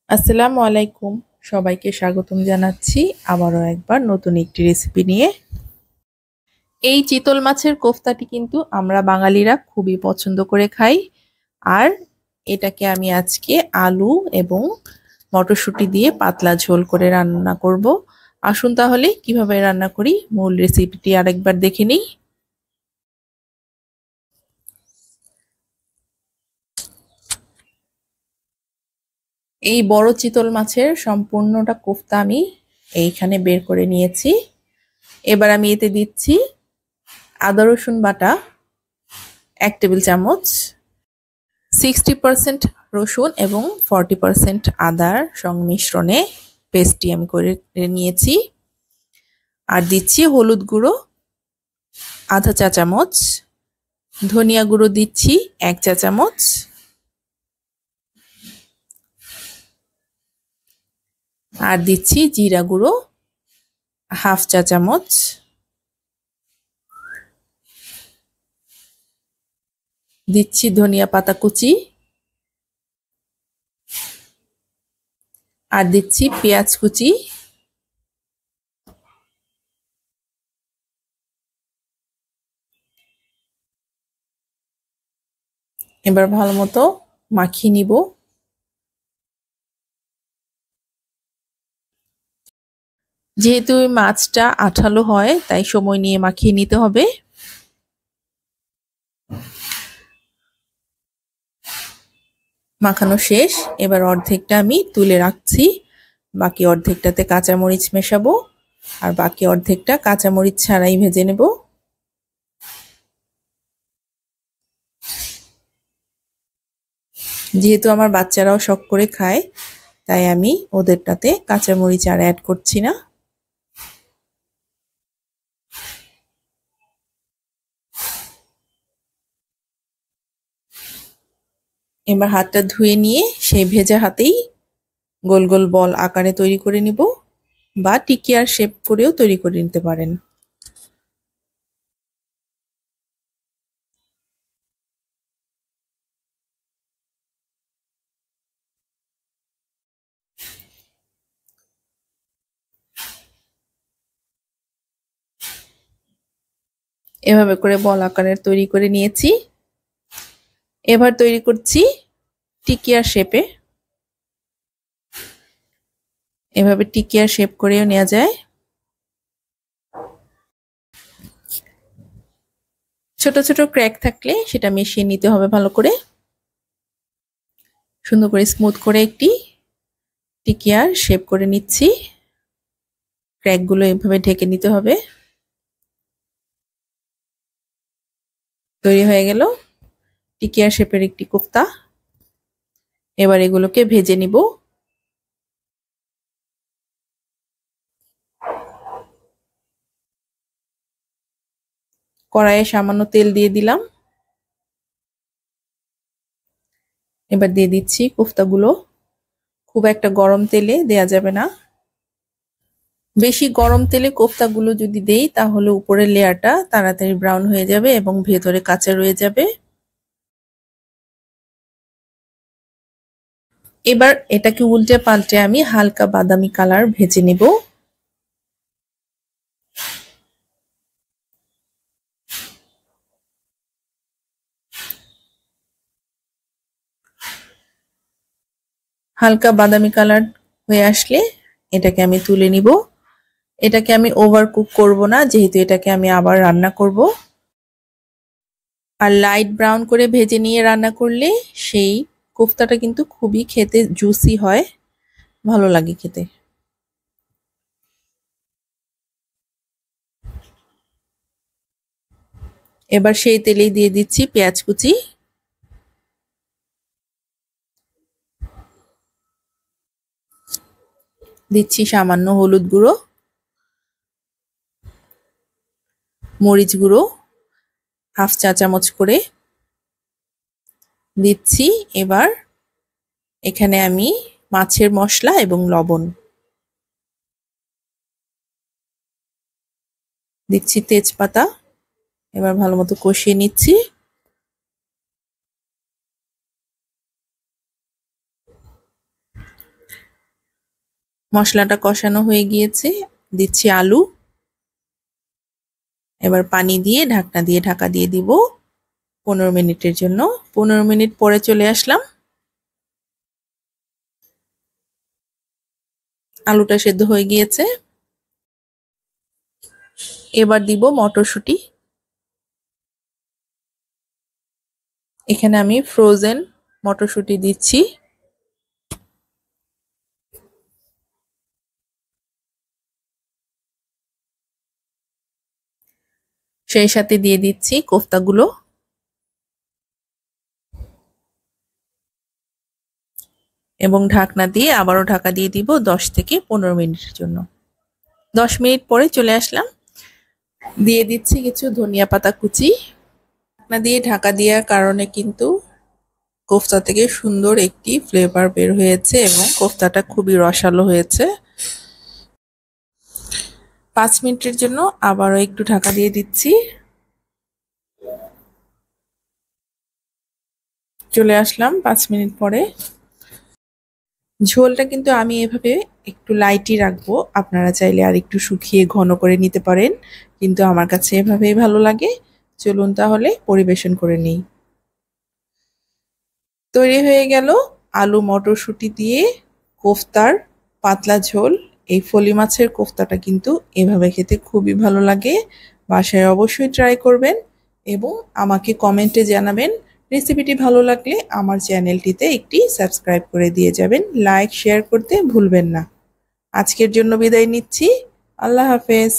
আসসালামু আলাইকুম। সবাইকে স্বাগতম জানাচ্ছি আবারও একবার নতুন একটি রেসিপি নিয়ে। এই চিতল মাছের কোফতাটি কিন্তু আমরা বাঙালিরা খুবই পছন্দ করে খাই। আর এটাকে আমি আজকে আলু এবং মটরশুঁটি দিয়ে পাতলা ঝোল করে রান্না করব। আসুন তাহলে কিভাবে রান্না করি মূল রেসিপিটি আরেকবার দেখে নিই। এই বড় চিতল মাছের সম্পূর্ণটা কোফতা আমি এইখানে বের করে নিয়েছি। এবার আমি এতে দিচ্ছি আদা রসুন বাটা 1 টেবিল চামচ, 60% রসুন এবং 40% আদার সংমিশ্রণে পেস্টটি আমি করে নিয়েছি। আর দিচ্ছি হলুদ গুঁড়ো ½ চা চামচ, ধনিয়া গুঁড়ো দিচ্ছি 1 চা চামচ, আর দিচ্ছি জিরা গুঁড়ো ½ চা চামচ, দিচ্ছি ধনিয়া পাতা কুচি, আর দিচ্ছি পেঁয়াজ কুচি। এবার ভালো মতো মাখিয়ে নিব। যেহেতু মাছটা আঠালো হয় তাই সময় নিয়ে মাখিয়ে নিতে হবে। মাখানো শেষ। এবার অর্ধেকটা আমি তুলে রাখছি, বাকি অর্ধেকটাতে কাঁচামরিচ মেশাবো আর বাকি অর্ধেকটা কাঁচামরিচ ছাড়াই ভেজে নেব। যেহেতু আমার বাচ্চারাও শখ করে খায় তাই আমি ওদেরটাতে কাঁচামরিচ আর অ্যাড করছি না। এবার হাতটা ধুয়ে নিয়ে সেই ভেজা হাতেই গোল গোল বল আকারে তৈরি করে নিব, বা টিকিয়ার শেপ করেও তৈরি করে নিতে পারেন। এভাবে করে বল আকারের তৈরি করে নিয়েছি। এবার তৈরি করছি টিকিয়ার শেপে। এভাবে টিকিয়ার শেপ করেও নেওয়া যায়। ছোট ছোট ক্র্যাক থাকলে সেটা মিশিয়ে নিতে হবে ভালো করে। সুন্দর করে স্মুথ করে একটি টিকিয়ার শেপ করে নিচ্ছি। ক্র্যাকগুলো এভাবে ঢেকে নিতে হবে। তৈরি হয়ে গেল টিকিয়ার শেপের একটি কোফতা। এবার এগুলোকে ভেজে নিব। কড়াইয়ে সামান্য তেল দিয়ে দিলাম। এবার দিয়ে দিচ্ছি কোফতাগুলো। খুব একটা গরম তেলে দেয়া যাবে না। বেশি গরম তেলে কোফতাগুলো যদি দেই তাহলে উপরের লেয়ারটা তাড়াতাড়ি ব্রাউন হয়ে যাবে এবং ভেতরে কাঁচা রয়ে যাবে। এবার এটাকে উল্টে পাল্টে আমি হালকা বাদামি কালার ভেজে নেব। হালকা বাদামি কালার হয়ে আসলে এটাকে আমি তুলে নিব। এটাকে আমি ওভার কুক করব না, যেহেতু এটাকে আমি আবার রান্না করব। আর লাইট ব্রাউন করে ভেজে নিয়ে রান্না করলে সেই কোফতাটা কিন্তু খুবই খেতে জুসি হয়, ভালো লাগে খেতে। এবার সেই তেলেই দিয়ে দিচ্ছি পেঁয়াজ কুচি, দিচ্ছি সামান্য হলুদ গুঁড়ো, মরিচ গুঁড়ো ½ চা চামচ করে দিচ্ছি। এবার এখানে আমি মাছের মশলা এবং লবণ দিচ্ছি, তেজপাতা। এবার ভালো মতো কষিয়ে নিচ্ছি। মশলাটা কষানো হয়ে গিয়েছে, দিচ্ছি আলু। এবার পানি দিয়ে ঢাকনা দিয়ে ঢাকা দিয়ে দিব 15 মিনিটের জন্য। 15 মিনিট পরে চলে আসলাম। আলুটা সেদ্ধ হয়ে গিয়েছে। এবার দিব মটরশুঁটি। এখানে আমি ফ্রোজেন মটরশুঁটি দিচ্ছি। সেই সাথে দিয়ে দিচ্ছি কোফতাগুলো এবং ঢাকনা দিয়ে আবারও ঢাকা দিয়ে দিব 10 থেকে 15 মিনিটের জন্য। 10 মিনিট পরে চলে আসলাম। দিয়ে দিচ্ছি কিছু ধনিয়া পাতা কুচি। ঢাকনা দিয়ে ঢাকা দেওয়ার কারণে কিন্তু কোফতা থেকে সুন্দর একটি ফ্লেভার বের হয়েছে এবং কোফতাটা খুবই রসালো হয়েছে। 5 মিনিটের জন্য আবারও একটু ঢাকা দিয়ে দিচ্ছি। চলে আসলাম 5 মিনিট পরে। ঝোলটা কিন্তু আমি এভাবে একটু লাইটই রাখবো, আপনারা চাইলে আর একটু শুকিয়ে ঘন করে নিতে পারেন, কিন্তু আমার কাছে এভাবেই ভালো লাগে। চলুন তাহলে পরিবেশন করে নিই। তৈরি হয়ে গেল আলু মটরশুঁটি দিয়ে কোফতার পাতলা ঝোল। এই ফলি মাছের কোফতাটা কিন্তু এভাবে খেতে খুবই ভালো লাগে। বাসায় অবশ্যই ট্রাই করবেন এবং আমাকে কমেন্টে জানাবেন। রেসিপিটি ভালো লাগলে আমার চ্যানেলটিতে একটি সাবস্ক্রাইব করে দিয়ে যাবেন। লাইক শেয়ার করতে ভুলবেন না। আজকের জন্য বিদায় নিচ্ছি। আল্লাহ হাফেজ।